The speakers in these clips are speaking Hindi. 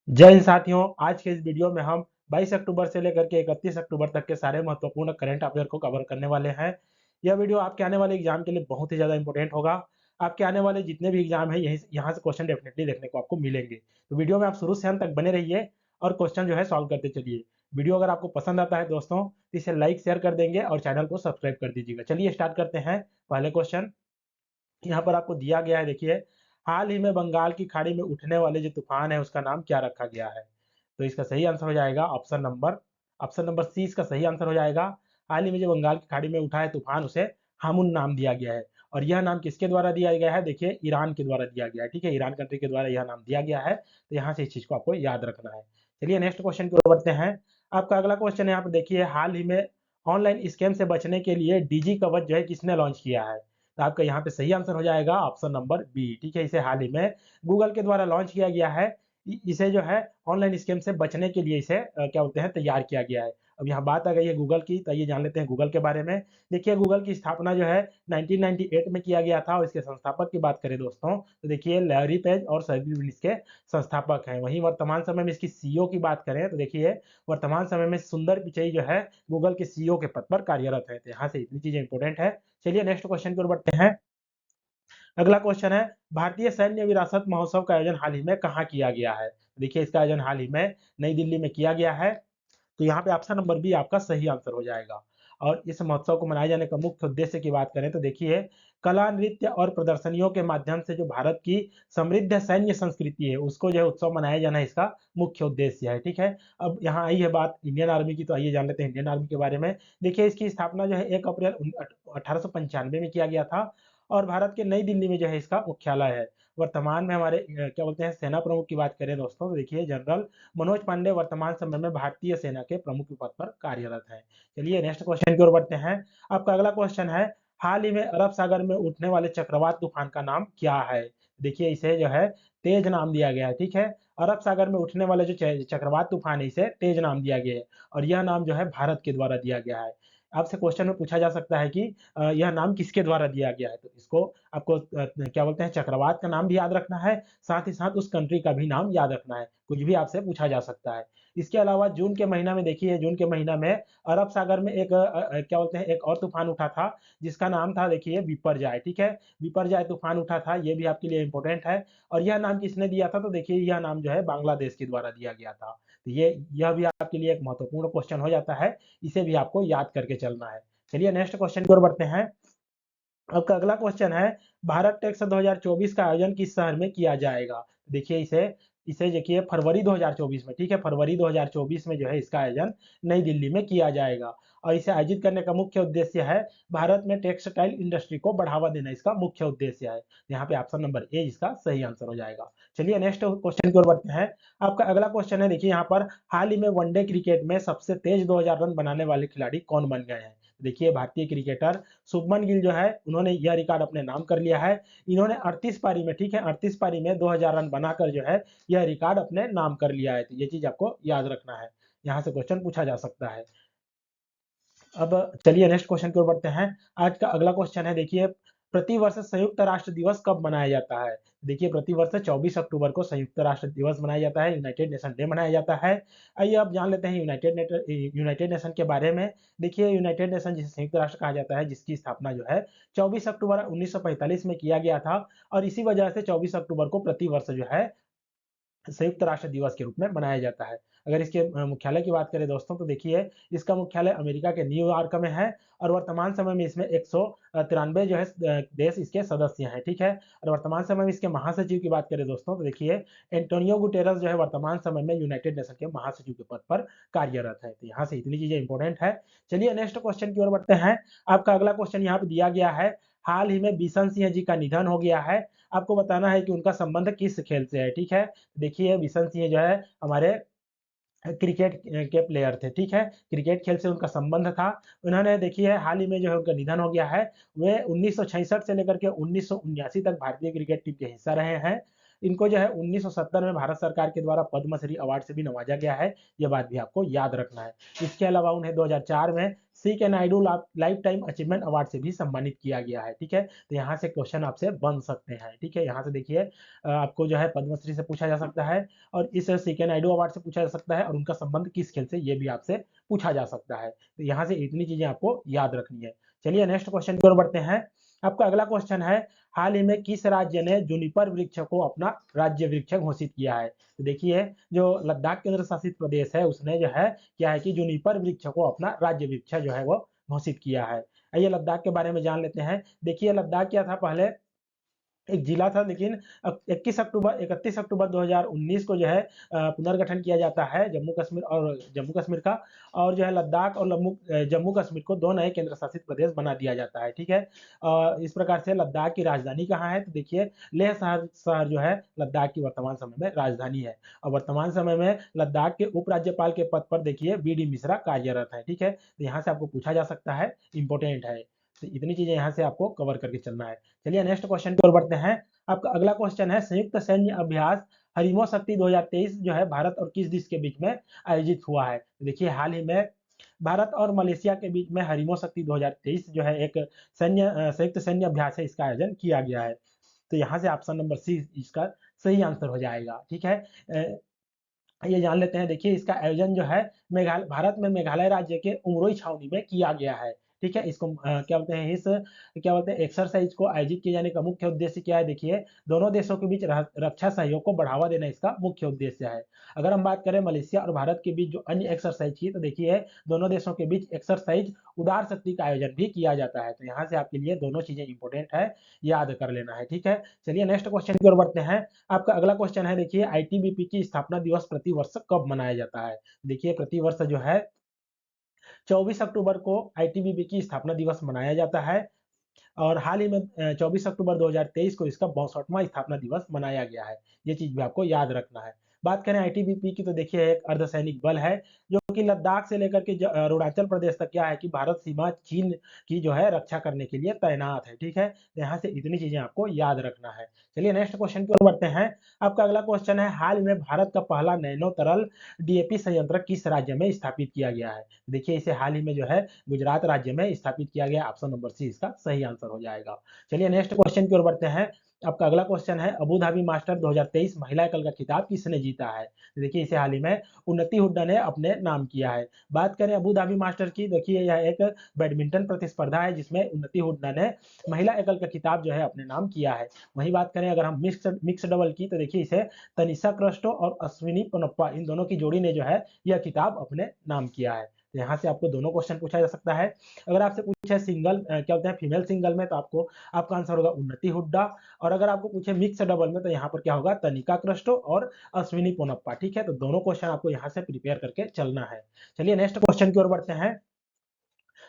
जय हिंद साथियों। आज के इस वीडियो में हम 22 अक्टूबर से लेकर के 31 अक्टूबर तक के सारे महत्वपूर्ण करंट अफेयर को कवर करने वाले हैं। यह वीडियो आपके आने वाले एग्जाम के लिए बहुत ही ज़्यादा इंपॉर्टेंट होगा। आपके आने वाले जितने भी एग्जाम हैं यहीं यहाँ से क्वेश्चन डेफिनेटली देखने को आपको मिलेंगे। तो वीडियो में आप शुरू से अंत तक बने रहिए और क्वेश्चन जो है सॉल्व करते चलिए। वीडियो अगर आपको पसंद आता है दोस्तों तो इसे लाइक शेयर कर देंगे और चैनल को सब्सक्राइब कर दीजिएगा। चलिए स्टार्ट करते हैं। पहले क्वेश्चन यहाँ पर आपको दिया गया है, देखिए हाल ही में बंगाल की खाड़ी में उठने वाले जो तूफान है उसका नाम क्या रखा गया है। तो इसका सही आंसर हो जाएगा ऑप्शन नंबर सी इसका सही आंसर हो जाएगा। हाल ही में जो बंगाल की खाड़ी में उठा है तूफान उसे हामुन नाम दिया गया है। और यह नाम किसके द्वारा दिया गया है, देखिए ईरान के द्वारा दिया गया है। ठीक है, ईरान कंट्री के द्वारा यह नाम दिया गया है। तो यहाँ से इस चीज को आपको याद रखना है। चलिए नेक्स्ट क्वेश्चन की ओर बढ़ते हैं। आपका अगला क्वेश्चन यहाँ पर देखिए, हाल ही में ऑनलाइन स्कैम से बचने के लिए डीजी कवच जो है किसने लॉन्च किया है। तो आपका यहाँ पे सही आंसर हो जाएगा ऑप्शन नंबर बी। ठीक है, इसे हाल ही में गूगल के द्वारा लॉन्च किया गया है। इसे जो है ऑनलाइन स्कैम से बचने के लिए इसे क्या बोलते हैं तैयार किया गया है। अब यहाँ बात आ गई है गूगल की, तो ये जान लेते हैं गूगल के बारे में। देखिए गूगल की स्थापना जो है 1998 में किया गया था और इसके संस्थापक की बात करें दोस्तों तो देखिए लैरी पेज और सर्जी ब्रिन इसके संस्थापक हैं। वहीं वर्तमान समय में इसकी सीईओ की बात करें तो देखिए वर्तमान समय में सुंदर पिचई जो है गूगल के सीईओ के पद पर कार्यरत है। तो यहाँ से इतनी चीजें इंपॉर्टेंट है। चलिए नेक्स्ट क्वेश्चन की ओर बढ़ते हैं। अगला क्वेश्चन है, भारतीय सैन्य विरासत महोत्सव का आयोजन हाल ही में कहाँ किया गया है। देखिए इसका आयोजन हाल ही में नई दिल्ली में किया गया है। तो यहाँ पे ऑप्शन नंबर बी आपका सही आंसर हो जाएगा। और इस महोत्सव को मनाए जाने का मुख्य उद्देश्य की बात करें तो देखिए कला नृत्य और प्रदर्शनियों के माध्यम से जो भारत की समृद्ध सैन्य संस्कृति है उसको जो है उत्सव मनाया जाना इसका मुख्य उद्देश्य है। ठीक है, अब यहाँ आई है बात इंडियन आर्मी की, तो आइए जान लेते हैं इंडियन आर्मी के बारे में। देखिए इसकी स्थापना जो है 1 अप्रैल 1895 में किया गया था और भारत के नई दिल्ली में जो है इसका मुख्यालय है। वर्तमान में हमारे क्या बोलते हैं सेना प्रमुख की बात करें दोस्तों तो देखिए जनरल मनोज पांडे वर्तमान समय में भारतीय सेना के प्रमुख पद पर कार्यरत हैं। चलिए नेक्स्ट क्वेश्चन की ओर बढ़ते हैं। आपका अगला क्वेश्चन है, हाल ही में अरब सागर में उठने वाले चक्रवात तूफान का नाम क्या है। देखिए इसे जो है तेज नाम दिया गया है। ठीक है, अरब सागर में उठने वाले जो चक्रवात तूफान है इसे तेज नाम दिया गया है और यह नाम जो है भारत के द्वारा दिया गया है। आपसे क्वेश्चन में पूछा जा सकता है कि यह नाम किसके द्वारा दिया गया है। तो इसको आपको क्या बोलते हैं चक्रवात का नाम भी याद रखना है, साथ ही साथ उस कंट्री का भी नाम याद रखना है। कुछ भी आपसे पूछा जा सकता है। इसके अलावा जून के महीना में देखिए जून के महीना में अरब सागर में एक क्या बोलते हैं एक और तूफान उठा था जिसका नाम था देखिए बिपरजॉय। ठीक है, बिपरजॉय तूफान उठा था, ये भी आपके लिए इंपॉर्टेंट है। और यह नाम किसने दिया था, तो देखिए यह नाम जो है बांग्लादेश के द्वारा दिया गया था। तो यह भी आपके लिए एक महत्वपूर्ण क्वेश्चन हो जाता है, इसे भी आपको याद करके चलना है। चलिए नेक्स्ट क्वेश्चन की ओर बढ़ते हैं। आपका अगला क्वेश्चन है, भारत टेक्स 2024 का आयोजन किस शहर में किया जाएगा। देखिए इसे इसे देखिए फरवरी 2024 में, ठीक है फरवरी 2024 में जो है इसका आयोजन नई दिल्ली में किया जाएगा। और इसे आयोजित करने का मुख्य उद्देश्य है भारत में टेक्सटाइल इंडस्ट्री को बढ़ावा देना, इसका मुख्य उद्देश्य है। यहाँ पे ऑप्शन नंबर ए इसका सही आंसर हो जाएगा। चलिए नेक्स्ट क्वेश्चन की ओर बढ़ते हैं। आपका अगला क्वेश्चन है, देखिए यहाँ पर हाल ही में वनडे क्रिकेट में सबसे तेज 2000 रन बनाने वाले खिलाड़ी कौन बन गए हैं। देखिए भारतीय क्रिकेटर शुभमन गिल जो है उन्होंने यह रिकॉर्ड अपने नाम कर लिया है। इन्होंने 38 पारी में, ठीक है 38 पारी में 2000 रन बनाकर जो है यह रिकॉर्ड अपने नाम कर लिया है। तो ये चीज आपको याद रखना है, यहाँ से क्वेश्चन पूछा जा सकता है। अब चलिए नेक्स्ट क्वेश्चन की ओर बढ़ते हैं। आज का अगला क्वेश्चन है, देखिए प्रतिवर्ष संयुक्त राष्ट्र दिवस कब मनाया जाता है। देखिए प्रतिवर्ष 24 अक्टूबर को संयुक्त राष्ट्र दिवस मनाया जाता है, यूनाइटेड नेशन डे मनाया जाता है। आइए अब जान लेते हैं यूनाइटेड नेशन के बारे में। देखिए यूनाइटेड नेशन जिसे संयुक्त राष्ट्र कहा जाता है जिसकी स्थापना जो है 24 अक्टूबर 1945 में किया गया था और इसी वजह से 24 अक्टूबर को प्रतिवर्ष जो है संयुक्त राष्ट्र दिवस के रूप में मनाया जाता है। अगर इसके मुख्यालय की बात करें दोस्तों तो देखिए इसका मुख्यालय अमेरिका के न्यूयॉर्क में है और वर्तमान समय में इसमें 193 जो है देश इसके सदस्य हैं। ठीक है, और वर्तमान समय में इसके महासचिव की बात करें दोस्तों तो देखिए एंटोनियो गुटेरस जो है वर्तमान समय में यूनाइटेड नेशन के महासचिव के पद पर कार्यरत है। तो यहाँ से इतनी चीजें इंपॉर्टेंट है। चलिए नेक्स्ट क्वेश्चन की ओर बढ़ते हैं। आपका अगला क्वेश्चन यहाँ पे दिया गया है, हाल ही में बिशन सिंह जी का निधन हो गया है। आपको बताना है कि उनका संबंध किस खेल से है। ठीक है, देखिए बिशन सिंह जो है हमारे क्रिकेट के प्लेयर थे। ठीक है, क्रिकेट खेल से उनका संबंध था। उन्होंने देखिए हाल ही में जो है उनका निधन हो गया है। वे 1966 से लेकर के 1979 तक भारतीय क्रिकेट टीम के हिस्सा रहे हैं। इनको जो है 1970 में भारत सरकार के द्वारा पद्मश्री अवार्ड से भी नवाजा गया है, ये बात भी आपको याद रखना है। इसके अलावा उन्हें 2004 में सी के Naidu life time achievement award से भी सम्मानित किया गया है। ठीक है, तो यहाँ से क्वेश्चन आपसे बन सकते हैं। ठीक है, यहाँ से देखिए आपको जो है पद्मश्री से पूछा जा सकता है और इस सी के नायडू अवार्ड से पूछा जा सकता है और उनका संबंध किस खेल से, ये भी आपसे पूछा जा सकता है। तो यहाँ से इतनी चीजें आपको याद रखनी है। चलिए नेक्स्ट क्वेश्चन की ओर बढ़ते हैं। आपका अगला क्वेश्चन है, हाल ही में किस राज्य ने जूनिपर वृक्ष को अपना राज्य वृक्ष घोषित किया है? तो देखिए जो लद्दाख केंद्र शासित प्रदेश है उसने जो है क्या है कि जूनिपर वृक्ष को अपना राज्य वृक्ष जो है वो घोषित किया है। आइए लद्दाख के बारे में जान लेते हैं। देखिए लद्दाख क्या था, पहले एक जिला था, लेकिन 31 अक्टूबर 2019 को जो है पुनर्गठन किया जाता है जम्मू कश्मीर का, और जो है लद्दाख और जम्मू कश्मीर को 2 नए केंद्र शासित प्रदेश बना दिया जाता है। ठीक है, इस प्रकार से लद्दाख की राजधानी कहाँ है? तो देखिए लेह शहर जो है लद्दाख की वर्तमान समय में राजधानी है, और वर्तमान समय में लद्दाख के उपराज्यपाल के पद पर देखिए बी.डी. मिश्रा कार्यरत है। ठीक है, तो यहाँ से आपको पूछा जा सकता है, इंपॉर्टेंट है। तो इतनी चीजें यहाँ से आपको कवर करके चलना है। चलिए नेक्स्ट क्वेश्चन की ओर बढ़ते हैं। आपका अगला क्वेश्चन है, संयुक्त सैन्य अभ्यास हरिमो शक्ति 2023 जो है भारत और किस देश के बीच में आयोजित हुआ है? तो देखिए हाल ही में भारत और मलेशिया के बीच में हरिमो शक्ति 2023 जो है एक संयुक्त सैन्य अभ्यास है, इसका आयोजन किया गया है। तो यहाँ से ऑप्शन नंबर सी इसका सही आंसर हो जाएगा। ठीक है, ये जान लेते हैं। देखिए इसका आयोजन जो है भारत में मेघालय राज्य के उमरोई छावनी में किया गया है। ठीक है, इसको क्या बोलते हैं एक्सरसाइज को आयोजित किए जाने का मुख्य उद्देश्य क्या है? देखिए दोनों देशों के बीच रक्षा सहयोग को बढ़ावा देना इसका मुख्य उद्देश्य है। अगर हम बात करें मलेशिया और भारत के बीच जो अन्य एक्सरसाइज की, तो देखिए दोनों देशों के बीच एक्सरसाइज उदार शक्ति का आयोजन भी किया जाता है। तो यहाँ से आपके लिए दोनों चीजें इंपॉर्टेंट है, याद कर लेना है। ठीक है, चलिए नेक्स्ट क्वेश्चन की ओर बढ़ते हैं। आपका अगला क्वेश्चन है, देखिए आईटीबीपी की स्थापना दिवस प्रति वर्ष कब मनाया जाता है? देखिए प्रति वर्ष जो है 24 अक्टूबर को आईटीबीपी की स्थापना दिवस मनाया जाता है, और हाल ही में 24 अक्टूबर 2023 को इसका 62वां स्थापना दिवस मनाया गया है। ये चीज भी आपको याद रखना है। बात करें आईटीबीपी की, तो देखिए एक अर्धसैनिक बल है जो कि लद्दाख से लेकर के अरुणाचल प्रदेश तक क्या है कि भारत सीमा चीन की जो है रक्षा करने के लिए तैनात है। ठीक है, तो यहाँ से इतनी चीजें आपको याद रखना है। चलिए नेक्स्ट क्वेश्चन की ओर बढ़ते हैं। आपका अगला क्वेश्चन है, हाल में भारत का पहला नैनो तरल डीएपी संयंत्र किस राज्य में स्थापित किया गया है? देखिए इसे हाल ही में जो है गुजरात राज्य में स्थापित किया गया। ऑप्शन नंबर सी इसका सही आंसर हो जाएगा। चलिए नेक्स्ट क्वेश्चन की ओर बढ़ते हैं। आपका अगला क्वेश्चन है, अबू धाबी मास्टर 2023 महिला एकल का खिताब किसने जीता है? देखिए इसे हाल ही में उन्नति हुड्डा ने अपने नाम किया है। बात करें अबू धाबी मास्टर की, देखिए यह एक बैडमिंटन प्रतिस्पर्धा है जिसमें उन्नति हुड्डा ने महिला एकल का खिताब जो है अपने नाम किया है। वहीं बात करें अगर हम मिक्स डबल की, तो देखिए इसे तनिषा क्रिस्टो और अश्विनी पोनप्पा इन दोनों की जोड़ी ने जो है यह खिताब अपने नाम किया है। तो यहाँ से आपको दोनों क्वेश्चन पूछा जा सकता है। अगर आपसे पूछे सिंगल क्या होता है फीमेल सिंगल में, तो आपका आंसर होगा उन्नति हुड्डा, और अगर आपको पूछे मिक्स डबल में, तो यहाँ पर क्या होगा तनिका क्रिस्टो और अश्विनी पोनप्पा। ठीक है, तो दोनों क्वेश्चन आपको यहाँ से प्रिपेयर करके चलना है। चलिए नेक्स्ट क्वेश्चन की ओर बढ़ते हैं।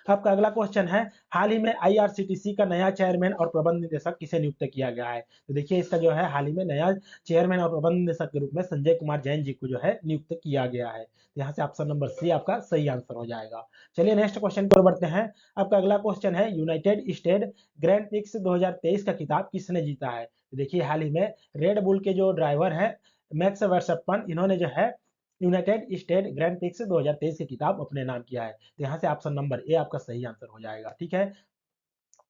आपका अगला क्वेश्चन है, हाल ही में आईआरसीटीसी का नया चेयरमैन और प्रबंध निदेशक किसे नियुक्त किया गया है? तो देखिए इसका जो है हाल ही में नया चेयरमैन और प्रबंध निदेशक के रूप में संजय कुमार जैन जी को जो है नियुक्त किया गया है। तो यहाँ से ऑप्शन नंबर सी आपका सही आंसर हो जाएगा। चलिए नेक्स्ट क्वेश्चन की ओर बढ़ते हैं। आपका अगला क्वेश्चन है, यूनाइटेड स्टेट ग्रैंड प्रिक्स 2023 का खिताब किसने जीता है? तो देखिए हाल ही में रेड बुल के जो ड्राइवर है मैक्स वर्स्टैपन, इन्होंने जो है यूनाइटेड स्टेट ग्रैंड प्रिक्स 2023 की किताब अपने नाम किया है। तो यहाँ से ऑप्शन नंबर ए आपका सही आंसर हो जाएगा। ठीक है,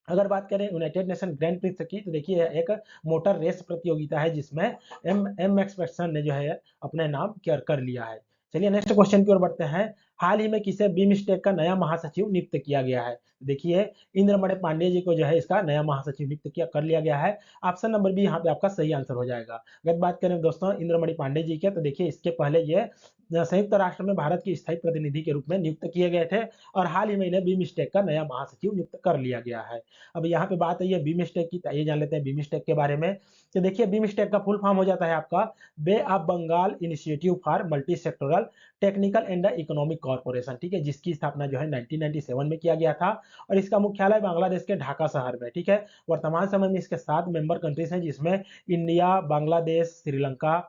अगर बात करें यूनाइटेड नेशन ग्रैंड प्रिक्स की, तो देखिए एक मोटर रेस प्रतियोगिता है जिसमें एम एक्स पर्सन ने जो है अपने नाम कर लिया है। चलिए नेक्स्ट क्वेश्चन की ओर बढ़ते हैं। हाल ही में किसे बीमस्टेक का नया महासचिव नियुक्त किया गया है? देखिए इंद्रमणि पांडे जी को जो है इसका नया महासचिव नियुक्त कर लिया गया है। ऑप्शन नंबर बी यहाँ पे आपका सही आंसर हो जाएगा। अगर बात करें दोस्तों इंद्रमणि पांडे जी के, तो देखिए इसके पहले ये संयुक्त राष्ट्र में भारत के स्थायी प्रतिनिधि के रूप में नियुक्त किए गए थे, और हाल ही में इन्हें बीमस्टेक का नया महासचिव नियुक्त कर लिया गया है। अब यहाँ पे बात है बीमस्टेक की, ये जान लेते हैं बीमस्टेक के बारे में। तो देखिए बीमस्टेक का फुल फॉर्म हो जाता है आपका bay of Bengal initiative for multi sectoral technical and economic corporation. ठीक है, जिसकी स्थापना जो है 1997 में किया गया था, और इसका मुख्यालय बांग्लादेश के ढाका शहर में। ठीक है, वर्तमान समय में इसके 7 मेंबर कंट्रीज हैं जिसमें India, Bangladesh, Sri Lanka,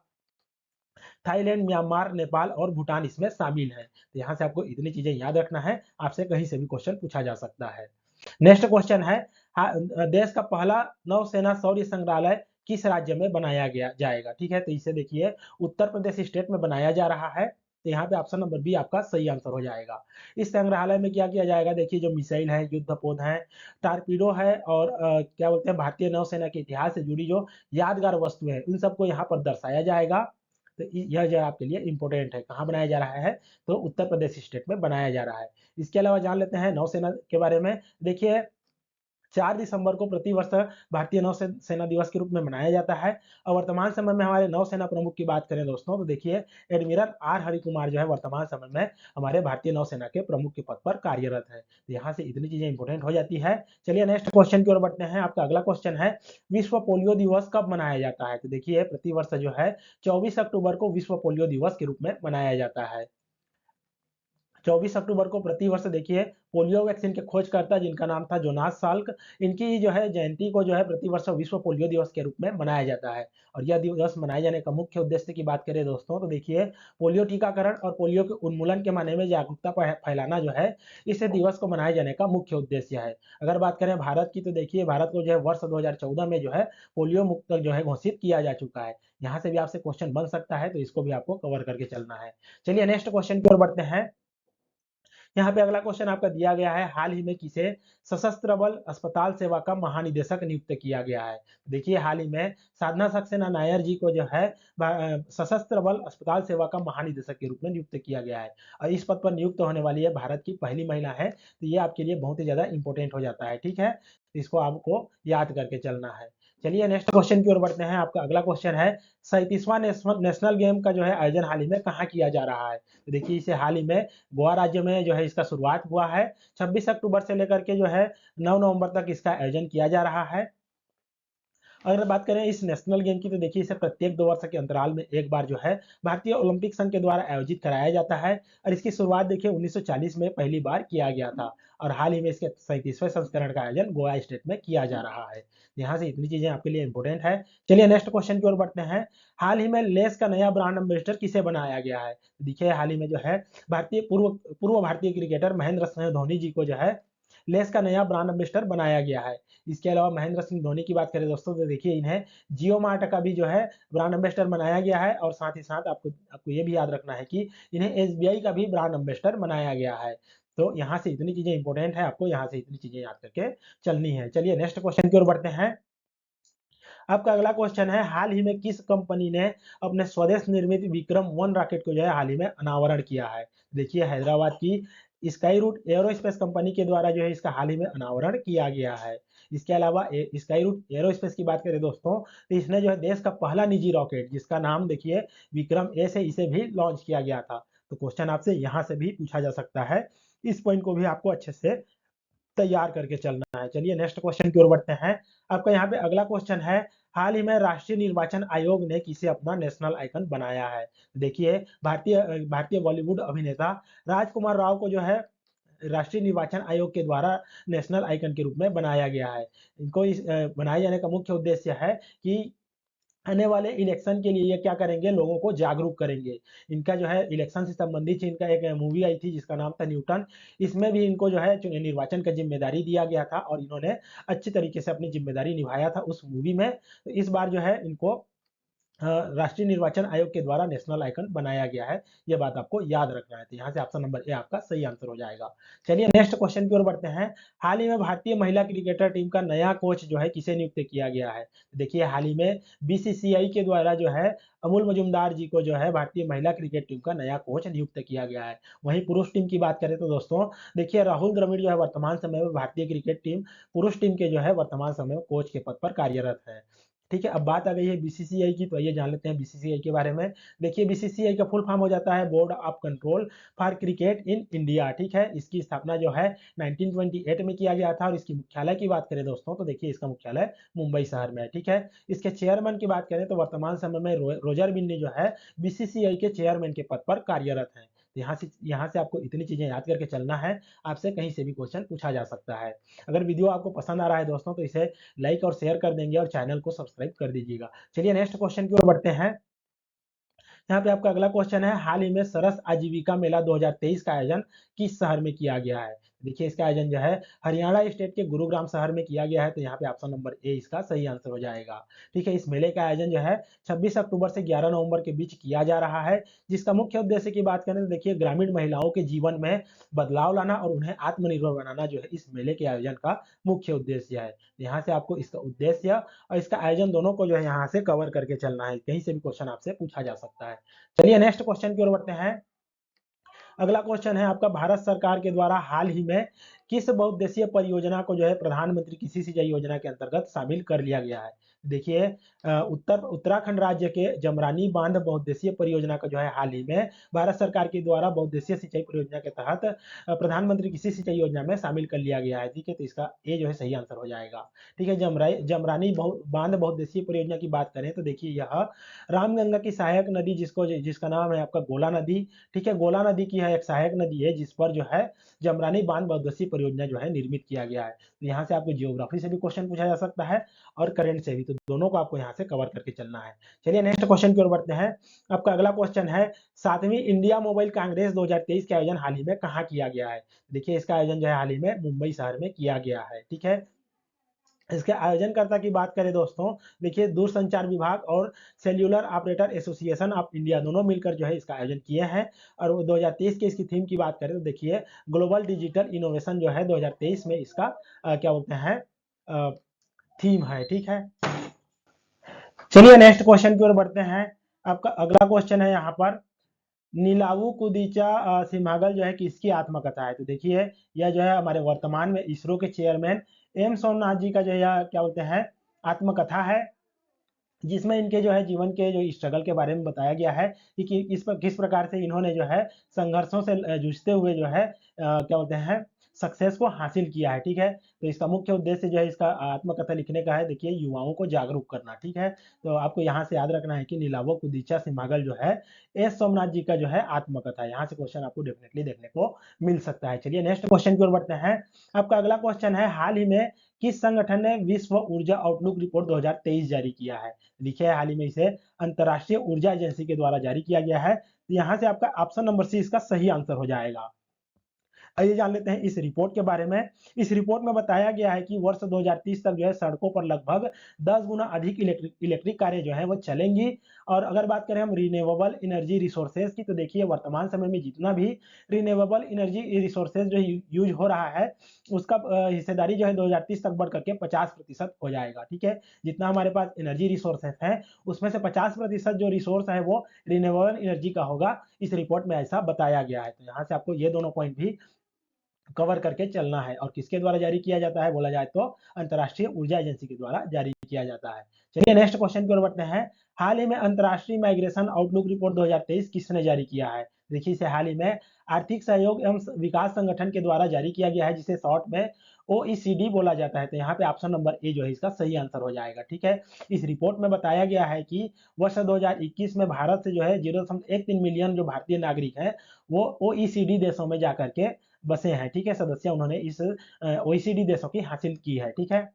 Thailand, Myanmar, Nepal और भूटान इसमें शामिल है। तो यहाँ से आपको इतनी चीजें याद रखना है, आपसे कहीं से भी क्वेश्चन पूछा जा सकता है। नेक्स्ट क्वेश्चन है, देश का पहला नौसेना शौर्य संग्रहालय किस राज्य में बनाया गया जाएगा। ठीक है, तो इसे देखिए उत्तर प्रदेश स्टेट में बनाया जा रहा है, तो यहाँ पे ऑप्शन नंबर बी आपका सही आंसर हो जाएगा। इस संग्रहालय में क्या किया जाएगा, देखिए जो मिसाइल है, युद्धपोत है, टारपीडो है और क्या बोलते हैं भारतीय नौसेना के इतिहास से जुड़ी जो यादगार वस्तु है, इन सबको यहाँ पर दर्शाया जाएगा। तो यह जो आपके लिए इंपॉर्टेंट है, कहाँ बनाया जा रहा है, तो उत्तर प्रदेश स्टेट में बनाया जा रहा है। इसके अलावा जान लेते हैं नौसेना के बारे में। देखिए 4 दिसंबर को प्रतिवर्ष भारतीय नौसेना दिवस के रूप में मनाया जाता है और वर्तमान समय में हमारे नौसेना प्रमुख की बात करें दोस्तों, तो देखिए एडमिरल आर हरि कुमार जो है वर्तमान समय में हमारे भारतीय नौसेना के प्रमुख के पद पर कार्यरत है। तो यहाँ से इतनी चीजें इंपॉर्टेंट हो जाती है। चलिए नेक्स्ट क्वेश्चन की ओर बढ़ते हैं। आपका अगला क्वेश्चन है विश्व पोलियो दिवस कब मनाया जाता है। तो देखिए प्रतिवर्ष जो है 24 अक्टूबर को विश्व पोलियो दिवस के रूप में मनाया जाता है। 24 अक्टूबर को प्रतिवर्ष देखिए पोलियो वैक्सीन के खोजकर्ता जिनका नाम था जोनास साल्क, इनकी जो है जयंती को जो है प्रतिवर्ष विश्व पोलियो दिवस के रूप में मनाया जाता है। और यह दिवस मनाए जाने का मुख्य उद्देश्य की बात करें दोस्तों, तो देखिए पोलियो टीकाकरण और पोलियो के उन्मूलन के माने में जागरूकता फैलाना जो है इस दिवस को मनाए जाने का मुख्य उद्देश्य है। अगर बात करें भारत की, तो देखिए भारत को जो है वर्ष 2014 में जो है पोलियो मुक्त जो है घोषित किया जा चुका है। यहाँ से भी आपसे क्वेश्चन बन सकता है, तो इसको भी आपको कवर करके चलना है। चलिए नेक्स्ट क्वेश्चन की ओर बढ़ते हैं। यहाँ पे अगला क्वेश्चन आपका दिया गया है, हाल ही में किसे सशस्त्र बल अस्पताल सेवा का महानिदेशक नियुक्त किया गया है। देखिए हाल ही में साधना सक्सेना नायर जी को जो है सशस्त्र बल अस्पताल सेवा का महानिदेशक के रूप में नियुक्त किया गया है और इस पद पर नियुक्त होने वाली है भारत की पहली महिला है। तो ये आपके लिए बहुत ही ज्यादा इंपॉर्टेंट हो जाता है। ठीक है, इसको आपको याद करके चलना है। चलिए नेक्स्ट क्वेश्चन की ओर बढ़ते हैं। आपका अगला क्वेश्चन है 37वां नेशनल गेम का जो है आयोजन हाल ही में कहाँ किया जा रहा है। तो देखिए इसे हाल ही में गोवा राज्य में जो है इसका शुरुआत हुआ है। 26 अक्टूबर से लेकर के जो है 9 नवंबर तक इसका आयोजन किया जा रहा है। अगर बात करें इस नेशनल गेम की, तो देखिए इसे प्रत्येक 2 वर्ष के अंतराल में एक बार जो है भारतीय ओलंपिक संघ के द्वारा आयोजित कराया जाता है और इसकी शुरुआत देखिए 1940 में पहली बार किया गया था और हाल ही में इसके 37वें संस्करण का आयोजन गोवा स्टेट में किया जा रहा है। यहाँ से इतनी चीजें आपके लिए इंपॉर्टेंट है। चलिए नेक्स्ट क्वेश्चन की ओर बढ़ते हैं। हाल ही में लेस का नया ब्रांड एम्बेसडर किसे बनाया गया है। देखिए हाल ही में जो है भारतीय पूर्व पूर्व भारतीय क्रिकेटर महेंद्र सिंह धोनी जी को जो है लेस का नया ब्रांड एम्बेसडर बनाया गया है। इसके अलावा महेंद्र सिंह धोनी की बात करें दोस्तों, तो देखिए इन्हें जियो मार्ट का भी जो है ब्रांड एम्बेसडर बनाया गया है और साथ ही साथ आपको आपको ये भी याद रखना है कि इन्हें एसबीआई का भी ब्रांड एम्बेसडर बनाया गया है। तो यहाँ से इतनी चीजें इंपॉर्टेंट है, आपको यहाँ से इतनी चीजें याद करके चलनी है। चलिए नेक्स्ट क्वेश्चन की ओर बढ़ते हैं। आपका अगला क्वेश्चन है, हाल ही में किस कंपनी ने अपने स्वदेश निर्मित विक्रम 1 रॉकेट को जो है हाल ही में अनावरण किया है। देखिए हैदराबाद की स्काई रूट एरोस्पेस कंपनी के द्वारा जो है इसका हाल ही में अनावरण किया गया है। इसके अलावा स्काई रूट एरोस्पेस की बात करें दोस्तों, तो इसने जो है देश का पहला निजी रॉकेट जिसका नाम देखिए विक्रम ए से इसे भी लॉन्च किया गया था। तो क्वेश्चन आपसे यहाँ से भी पूछा जा सकता है, इस पॉइंट को भी आपको अच्छे से तैयार करके चलना है। चलिए नेक्स्ट क्वेश्चन की ओर बढ़ते हैं। आपका यहाँ पे अगला क्वेश्चन है, हाल ही में राष्ट्रीय निर्वाचन आयोग ने किसे अपना नेशनल आइकन बनाया है। देखिए भारतीय भारतीय बॉलीवुड अभिनेता राजकुमार राव को जो है राष्ट्रीय निर्वाचन आयोग के द्वारा नेशनल आइकन के रूप में बनाया गया है। इनको बनाए जाने का मुख्य उद्देश्य है कि आने वाले इलेक्शन के लिए ये क्या करेंगे, लोगों को जागरूक करेंगे। इनका जो है इलेक्शन से संबंधित इनका एक मूवी आई थी जिसका नाम था न्यूटन, इसमें भी इनको जो है निर्वाचन का जिम्मेदारी दिया गया था और इन्होंने अच्छी तरीके से अपनी जिम्मेदारी निभाया था उस मूवी में। तो इस बार जो है इनको राष्ट्रीय निर्वाचन आयोग के द्वारा नेशनल आइकन बनाया गया है। ये बात आपको याद रखना है। तो यहाँ से ऑप्शन नंबर ए आपका सही आंसर हो जाएगा। चलिए नेक्स्ट क्वेश्चन की ओर बढ़ते हैं। हाल ही में भारतीय महिला क्रिकेटर टीम का नया कोच जो है किसे नियुक्त किया गया है। देखिए हाल ही में बीसीसीआई के द्वारा जो है अमूल मजुमदार जी को जो है भारतीय महिला क्रिकेट टीम का नया कोच नियुक्त किया गया है। वहीं पुरुष टीम की बात करें तो दोस्तों देखिए राहुल द्रविड़ जो है वर्तमान समय में भारतीय क्रिकेट टीम पुरुष टीम के जो है वर्तमान समय में कोच के पद पर कार्यरत है। ठीक है, अब बात आ गई है बीसीसीआई की, तो आइए जान लेते हैं बीसीसीआई के बारे में। देखिए बीसीसीआई का फुल फॉर्म हो जाता है board of control for cricket in India. ठीक है, इसकी स्थापना जो है 1928 में किया गया था और इसकी मुख्यालय की बात करें दोस्तों, तो देखिए इसका मुख्यालय मुंबई शहर में है। ठीक है, इसके चेयरमैन की बात करें तो वर्तमान समय में रोजर बिन्नी जो है बीसीसीआई के चेयरमैन के पद पर कार्यरत है। तो यहाँ से आपको इतनी चीजें याद करके चलना है, आपसे कहीं से भी क्वेश्चन पूछा जा सकता है। अगर वीडियो आपको पसंद आ रहा है दोस्तों, तो इसे लाइक और शेयर कर देंगे और चैनल को सब्सक्राइब कर दीजिएगा। चलिए नेक्स्ट क्वेश्चन की ओर बढ़ते हैं। यहाँ पे आपका अगला क्वेश्चन है, हाल ही में सरस आजीविका मेला 2023 का आयोजन किस शहर में किया गया है। देखिए इसका आयोजन जो है हरियाणा स्टेट के गुरुग्राम शहर में किया गया है, तो यहाँ पे ऑप्शन नंबर ए इसका सही आंसर हो जाएगा। ठीक है, इस मेले का आयोजन जो है 26 अक्टूबर से 11 नवंबर के बीच किया जा रहा है, जिसका मुख्य उद्देश्य की बात करें तो देखिए ग्रामीण महिलाओं के जीवन में बदलाव लाना और उन्हें आत्मनिर्भर बनाना जो है इस मेले के आयोजन का मुख्य उद्देश्य है। यहाँ से आपको इसका उद्देश्य और इसका आयोजन दोनों को जो है यहाँ से कवर करके चलना है, कहीं से भी क्वेश्चन आपसे पूछा जा सकता है। चलिए नेक्स्ट क्वेश्चन की ओर बढ़ते हैं। अगला क्वेश्चन है आपका, भारत सरकार के द्वारा हाल ही में किस बहुउद्देशीय परियोजना को जो है प्रधानमंत्री कृषि सिंचाई योजना के अंतर्गत शामिल कर लिया गया है। देखिए उत्तराखंड राज्य के जमरानी बांध बहुउद्देशीय परियोजना का जो है हाल ही में भारत सरकार के द्वारा बहुउद्देशीय सिंचाई परियोजना के तहत प्रधानमंत्री कृषि सिंचाई योजना में शामिल कर लिया गया है। ठीक है, तो इसका ए जो है सही आंसर हो जाएगा। ठीक है, जमरानी बांध बहुउद्देशीय परियोजना की बात करें तो देखिए यह रामगंगा की सहायक नदी जिसका नाम है आपका गोला नदी। ठीक है, गोला नदी की है एक सहायक नदी है जिस पर जो है जमरानी बांध बहुउद्देशीय परियोजना जो है निर्मित किया गया है। तो यहाँ से आपको जियोग्राफी से भी क्वेश्चन पूछा जा सकता है और करंट से भी, तो दोनों को आपको यहाँ से कवर करके चलना है। चलिए नेक्स्ट क्वेश्चन की ओर बढ़ते हैं। आपका अगला क्वेश्चन है, 7वीं इंडिया मोबाइल कांग्रेस 2023 का आयोजन हाल ही में कहाँ किया गया है। देखिए इसका आयोजन जो है हाल ही में मुंबई शहर में किया गया है। ठीक है, इसके आयोजनकर्ता की बात करें दोस्तों, देखिए दूरसंचार विभाग और cellular operator association of India दोनों मिलकर जो है इसका आयोजन किए हैं। और वो 2023 के इसकी थीम की बात करें तो देखिए ग्लोबल डिजिटल इनोवेशन जो है 2023 में इसका क्या बोलते हैं थीम है। ठीक है, चलिए नेक्स्ट क्वेश्चन की ओर बढ़ते हैं। आपका अगला क्वेश्चन है यहाँ पर, नीलावू कुदीचा सिम्हागल जो है किसकी आत्मकथा है। तो देखिए यह जो है हमारे वर्तमान में इसरो के चेयरमैन एम सोमनाथ जी का जो है क्या बोलते हैं आत्मकथा है, जिसमें इनके जो है जीवन के जो स्ट्रगल के बारे में बताया गया है कि किस प्रकार से इन्होंने जो है संघर्षों से जूझते हुए जो है क्या बोलते हैं सक्सेस को हासिल किया है। ठीक है, तो इसका मुख्य उद्देश्य जो है इसका आत्मकथा लिखने का है, देखिए युवाओं को जागरूक करना। ठीक है, तो आपको यहाँ से याद रखना है कि नीलावो कुदीचा सिम्हागल जो है एस सोमनाथ जी का जो है आत्मकथा है। यहाँ से क्वेश्चन आपको डेफिनेटली देखने को मिल सकता है। चलिए नेक्स्ट क्वेश्चन की ओर बढ़ते हैं। आपका अगला क्वेश्चन है, हाल ही में किस संगठन ने विश्व ऊर्जा आउटलुक रिपोर्ट 2023 जारी किया है। देखिए हाल ही में इसे अंतरराष्ट्रीय ऊर्जा एजेंसी के द्वारा जारी किया गया है। तो यहाँ से आपका ऑप्शन नंबर सी इसका सही आंसर हो जाएगा। आइए जान लेते हैं इस रिपोर्ट के बारे में। इस रिपोर्ट में बताया गया है कि वर्ष 2030 तक जो है सड़कों पर लगभग 10 गुना अधिक इलेक्ट्रिक कारें जो है वो चलेंगी। और अगर बात करें हम रिन्यूएबल एनर्जी रिसोर्सेज की, तो देखिए वर्तमान समय में जितना भी रिन्यूएबल एनर्जी रिसोर्सेज जो यूज हो रहा है उसका हिस्सेदारी जो है 2030 तक बढ़ करके 50% हो जाएगा। ठीक है, जितना हमारे पास एनर्जी रिसोर्सेज है उसमें से 50% जो रिसोर्स है वो रिन्यूएबल एनर्जी का होगा। इस रिपोर्ट में ऐसा बताया गया है। तो यहाँ से आपको ये दोनों पॉइंट भी कवर करके चलना है। और किसके द्वारा जारी किया जाता है बोला जाए तो अंतरराष्ट्रीय ऊर्जा एजेंसी के द्वारा जारी किया जाता है। चलिए नेक्स्ट क्वेश्चन की ओर बढ़ते हैं। हाल ही में अंतरराष्ट्रीय माइग्रेशन आउटलुक रिपोर्ट 2023 किसने जारी किया है। देखिए इसे हाल ही में आर्थिक सहयोग एवं विकास संगठन के द्वारा जारी किया गया है, जिसे शॉर्ट में OECD बोला जाता है। तो यहाँ पे ऑप्शन नंबर ए जो है इसका सही आंसर हो जाएगा। ठीक है, इस रिपोर्ट में बताया गया है कि वर्ष 2021 में भारत से जो है 0.13 मिलियन जो भारतीय नागरिक हैं वो OECD देशों में जाकर के बसे हैं। ठीक है, सदस्य उन्होंने इस OECD देशों की हासिल की है। ठीक है,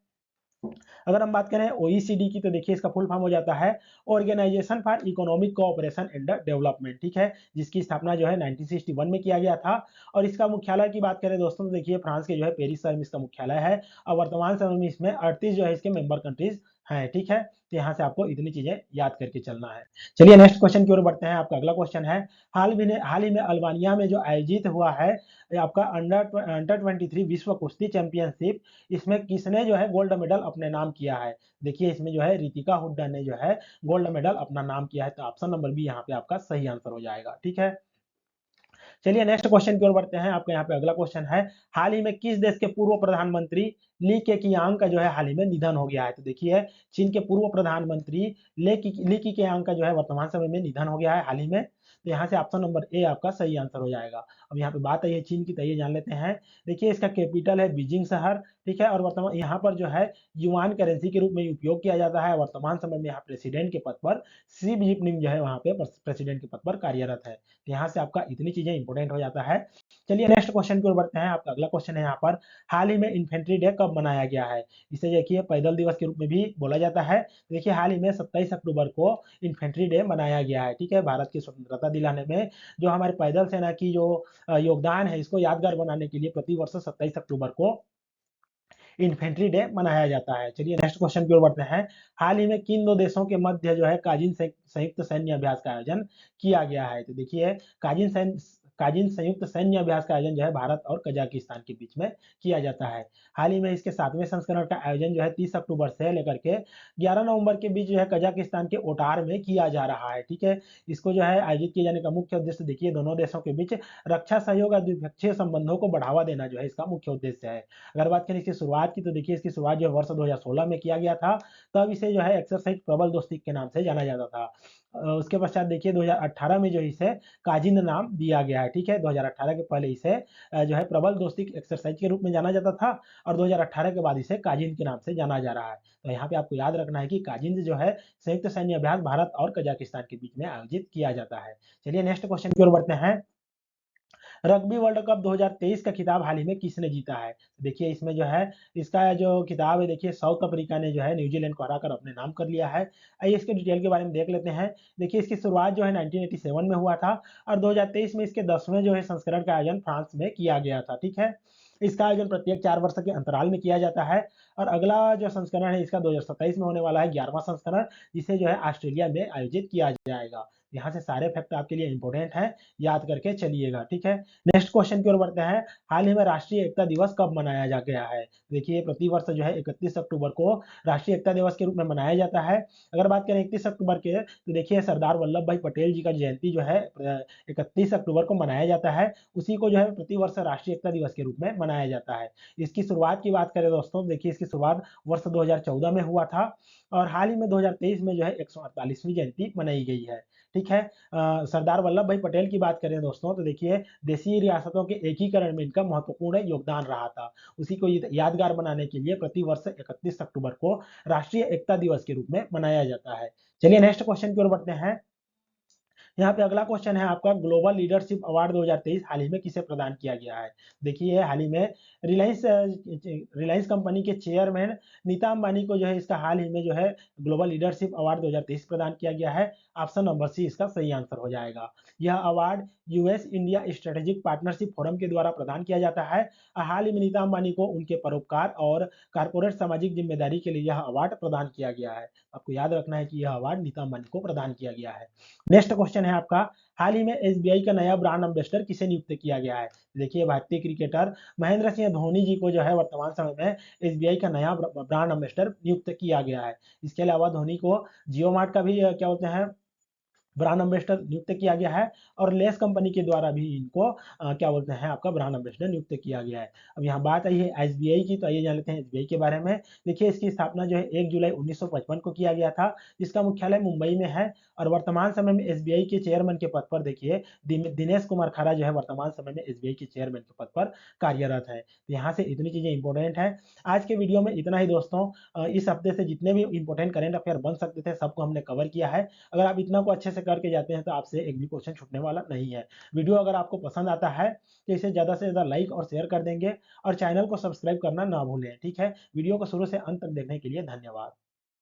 अगर हम बात करें OECD की, तो देखिए इसका फुल फॉर्म हो जाता है organization for economic cooperation and development. ठीक है, जिसकी स्थापना जो है 1961 में किया गया था। और इसका मुख्यालय की बात करें दोस्तों तो देखिए फ्रांस के जो है पेरिस शहर में इसका मुख्यालय है। और वर्तमान समय में इसमें 38 जो है इसके मेंबर कंट्रीज हैं। ठीक है, तो यहाँ से आपको इतनी चीजें याद करके चलना है। चलिए नेक्स्ट क्वेश्चन की ओर बढ़ते हैं। आपका अगला क्वेश्चन है, हाल ही में अल्बानिया में जो आयोजित हुआ है आपका अंडर 23 विश्व कुश्ती चैंपियनशिप, इसमें किसने जो है गोल्ड मेडल अपने नाम किया है। देखिए इसमें जो है रितिका हुड्डा ने जो है गोल्ड मेडल अपना नाम किया है। तो ऑप्शन नंबर बी यहाँ पे आपका सही आंसर हो जाएगा। ठीक है, चलिए नेक्स्ट क्वेश्चन की ओर बढ़ते हैं। आपका यहाँ पे अगला क्वेश्चन है, हाल ही में किस देश के पूर्व प्रधानमंत्री ली केकियांग का जो है हाल ही में निधन हो गया है। तो देखिए चीन के पूर्व प्रधानमंत्री ली केकियांग का जो है वर्तमान समय में निधन हो गया है हाल ही में। तो यहाँ से ऑप्शन नंबर ए आपका सही आंसर हो जाएगा। अब यहाँ पे बात आई है चीन की, तो ये जान लेते हैं। देखिए इसका कैपिटल है बीजिंग शहर। ठीक है, और वर्तमान यहाँ पर जो है युआन करेंसी के रूप में उपयोग किया जाता है। वर्तमान समय में यहाँ प्रेसिडेंट के पद पर शी जिनपिंग जो है वहाँ पे प्रेसिडेंट के पद पर कार्यरत है। तो यहाँ से आपका इतनी चीजें इंपोर्टेंट हो जाता है। चलिए नेक्स्ट क्वेश्चन की ओर बढ़ते हैं। आपका अगला क्वेश्चन है यहाँ पर, हाल ही में इन्फेंट्री डे कब मनाया गया है। इसे देखिए पैदल दिवस के रूप में भी बोला जाता है। देखिए हाल ही में 27 अक्टूबर को इन्फेंट्री डे मनाया गया है। ठीक है, भारत के स्वतंत्रता दिलाने में, जो हमारे पैदल सेना की जो योगदान है, इसको यादगार बनाने के लिए प्रतिवर्ष 27 अक्टूबर को इन्फेंट्री डे मनाया जाता है। चलिए नेक्स्ट क्वेश्चन की ओर बढ़ते हैं। हाल ही में किन दो देशों के मध्य जो है काजिन संयुक्त सैन्य अभ्यास का आयोजन किया गया है? तो देखिए काजिन संयुक्त सैन्य अभ्यास का आयोजन जो है भारत और कजाकिस्तान के बीच में किया जाता है। हाल ही में इसके 7वें संस्करण का आयोजन जो है 30 अक्टूबर से लेकर के 11 नवंबर के बीच जो है कजाकिस्तान के ओटार में किया जा रहा है। ठीक है, इसको जो है आयोजित किए जाने का मुख्य उद्देश्य देखिए दोनों देशों के बीच रक्षा सहयोग और द्विपक्षीय संबंधों को बढ़ावा देना जो है इसका मुख्य उद्देश्य है। अगर बात करें इसकी शुरुआत की, तो देखिए इसकी शुरुआत जो है वर्ष 2016 में किया गया था। तब इसे जो है एक्सरसाइज प्रबल दोस्ती के नाम से जाना जाता था। उसके पश्चात देखिए 2018 में जो इसे काजिंद नाम दिया गया है। ठीक है, 2018 के पहले इसे जो है प्रबल दोस्ती एक्सरसाइज के रूप में जाना जाता था और 2018 के बाद इसे काजिंद के नाम से जाना जा रहा है। तो यहाँ पे आपको याद रखना है कि काजिंद जो है संयुक्त सैन्य अभ्यास भारत और कजाकिस्तान के बीच में आयोजित किया जाता है। चलिए नेक्स्ट क्वेश्चन की ओर बढ़ते हैं। रग्बी वर्ल्ड कप 2023 का खिताब हाल ही में किसने जीता है? देखिए इसमें जो है इसका जो खिताब है देखिए साउथ अफ्रीका ने जो है न्यूजीलैंड को हराकर अपने नाम कर लिया है। आइए इसके डिटेल के बारे में देख लेते हैं। देखिए इसकी शुरुआत जो है 1987 में हुआ था और 2023 में इसके 10वें जो है संस्करण का आयोजन फ्रांस में किया गया था। ठीक है, इसका आयोजन प्रत्येक 4 वर्ष के अंतराल में किया जाता है और अगला जो संस्करण है इसका 2027 में होने वाला है 11वां संस्करण, जिसे जो है ऑस्ट्रेलिया में आयोजित किया जाएगा। यहाँ से सारे फैक्ट आपके लिए इंपॉर्टेंट हैं, याद करके चलिएगा। ठीक है, नेक्स्ट क्वेश्चन की ओर बढ़ते हैं। हाल ही में राष्ट्रीय एकता दिवस कब मनाया जा गया है? देखिए प्रतिवर्ष जो है 31 अक्टूबर को राष्ट्रीय एकता दिवस के रूप में मनाया जाता है। अगर बात करें 31 अक्टूबर के, तो देखिए सरदार वल्लभ भाई पटेल जी का जयंती जो है 31 अक्टूबर को मनाया जाता है। उसी को जो है प्रतिवर्ष राष्ट्रीय एकता दिवस के रूप में मनाया जाता है। इसकी शुरुआत की बात करें दोस्तों, देखिए इसकी शुरुआत वर्ष 2014 में हुआ था और हाल ही में 2023 में जो है 148वीं जयंती मनाई गई है। ठीक है, सरदार वल्लभ भाई पटेल की बात करें दोस्तों, तो देखिए देशीय रियासतों के एकीकरण में इनका महत्वपूर्ण योगदान रहा था। उसी को यादगार बनाने के लिए प्रतिवर्ष 31 अक्टूबर को राष्ट्रीय एकता दिवस के रूप में मनाया जाता है। चलिए नेक्स्ट क्वेश्चन की ओर बढ़ते हैं। यहाँ पे अगला क्वेश्चन है आपका, ग्लोबल लीडरशिप अवार्ड 2023 हाल ही में किसे प्रदान किया गया है? देखिए हाल ही में रिलायंस रिलायंस कंपनी के चेयरमैन नीता अंबानी को जो है इसका हाल ही में जो है ग्लोबल लीडरशिप अवार्ड 2023 प्रदान किया गया है। ऑप्शन नंबर सी इसका सही आंसर हो जाएगा। यह award US India strategic partnership forum के द्वारा प्रदान किया जाता है। हाल ही में नीता अंबानी को उनके परोपकार और कारपोरेट सामाजिक जिम्मेदारी के लिए यह अवार्ड प्रदान किया गया है। आपको याद रखना है कि यह अवार्ड नीता अंबानी को प्रदान किया गया है। नेक्स्ट क्वेश्चन है आपका, हाल ही में एसबीआई का नया ब्रांड एम्बेसडर किसे नियुक्त किया गया है? देखिए भारतीय क्रिकेटर महेंद्र सिंह धोनी जी को जो है वर्तमान समय में एसबीआई का नया ब्रांड एम्बेसडर नियुक्त किया गया है। इसके अलावा धोनी को जियो मार्ट का भी क्या बोलते हैं ब्रांड एम्बेसडर नियुक्त किया गया है और लेस कंपनी के द्वारा भी इनको क्या बोलते हैं आपका ब्रांड एम्बेसडर नियुक्त किया गया है। अब यहाँ बात आई है एसबीआई की, तो आइए जान लेते हैं एसबीआई के बारे में। देखिए इसकी स्थापना जो है 1 जुलाई 1955 को किया गया था, जिसका मुख्यालय मुंबई में है और वर्तमान समय में एसबीआई के चेयरमैन के पद पर देखिए दिनेश कुमार खरा जो है वर्तमान समय में एसबीआई के चेयरमैन के पद पर कार्यरत है। तो यहाँ से इतनी चीजें इंपॉर्टेंट है। आज के वीडियो में इतना ही दोस्तों। इस हफ्ते से जितने भी इंपॉर्टेंट करंट अफेयर बन सकते थे सबको हमने कवर किया है। अगर आप इतना को अच्छे से करके जाते हैं तो आपसे एक भी क्वेश्चन छूटने वाला नहीं है। वीडियो अगर आपको पसंद आता है तो इसे ज़्यादा से ज़्यादा लाइक और शेयर कर देंगे और चैनल को सब्सक्राइब करना ना भूलें। ठीक है, वीडियो को शुरू से अंत तक देखने के लिए धन्यवाद।